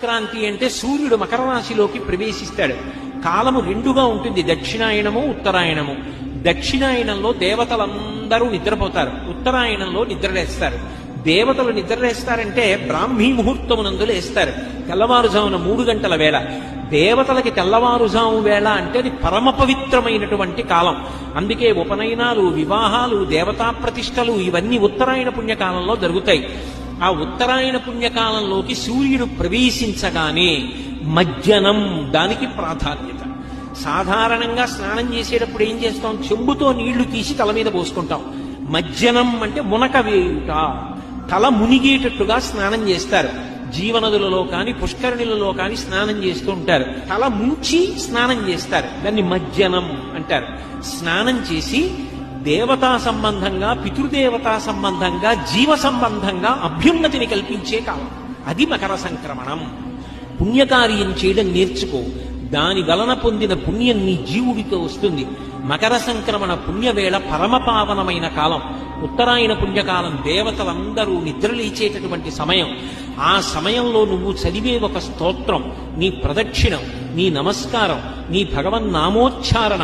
సంక్రాంతి అంటే సూర్యుడు మకర రాశిలోకి ప్రవేశిస్తాడు. కాలము రెండుగా ఉంటుంది, దక్షిణాయనము ఉత్తరాయణము. దక్షిణాయనంలో దేవతలందరూ నిద్రపోతారు, ఉత్తరాయణంలో నిద్రలేస్తారు. దేవతలు నిద్రలేస్తారంటే బ్రాహ్మీ ముహూర్తమునందు లేస్తారు, తెల్లవారుజామున 3 గంటల వేళ. దేవతలకి తెల్లవారుజాము వేళ అంటే అది పరమ పవిత్రమైనటువంటి కాలం. అందుకే ఉపనయనాలు, వివాహాలు, దేవతా ప్రతిష్టలు ఇవన్నీ ఉత్తరాయణ పుణ్యకాలంలో జరుగుతాయి. ఆ ఉత్తరాయణ పుణ్యకాలంలోకి సూర్యుడు ప్రవేశించగానే మజ్జనం దానికి ప్రాధాన్యత. సాధారణంగా స్నానం చేసేటప్పుడు ఏం చేస్తాం? చెంబుతో నీళ్లు తీసి తల మీద పోసుకుంటాం. మజ్జనం అంటే మునక వేయుట, తల మునిగేటట్టుగా స్నానం చేస్తారు. జీవనదులలో కాని పుష్కరిణులలో కాని స్నానం చేస్తూ ఉంటారు. తల ముంచి స్నానం చేస్తారు, దాన్ని మజ్జనం అంటారు. స్నానం చేసి దేవతా సంబంధంగా, పితృదేవతా సంబంధంగా, జీవ సంబంధంగా అభ్యున్నతిని కల్పించే కాలం అది మకర సంక్రమణం. పుణ్యకార్యం చేయడం నేర్చుకో, దాని వలన పొందిన పుణ్యం నీ జీవుడితో వస్తుంది. మకర సంక్రమణ పుణ్యవేళ పరమపావనమైన కాలం. ఉత్తరాయణ పుణ్యకాలం దేవతలందరూ నిద్రలేచేటటువంటి సమయం. ఆ సమయంలో నువ్వు చదివే ఒక స్తోత్రం, నీ ప్రదక్షిణం, నీ నమస్కారం, నీ భగవన్నామోచ్చారణం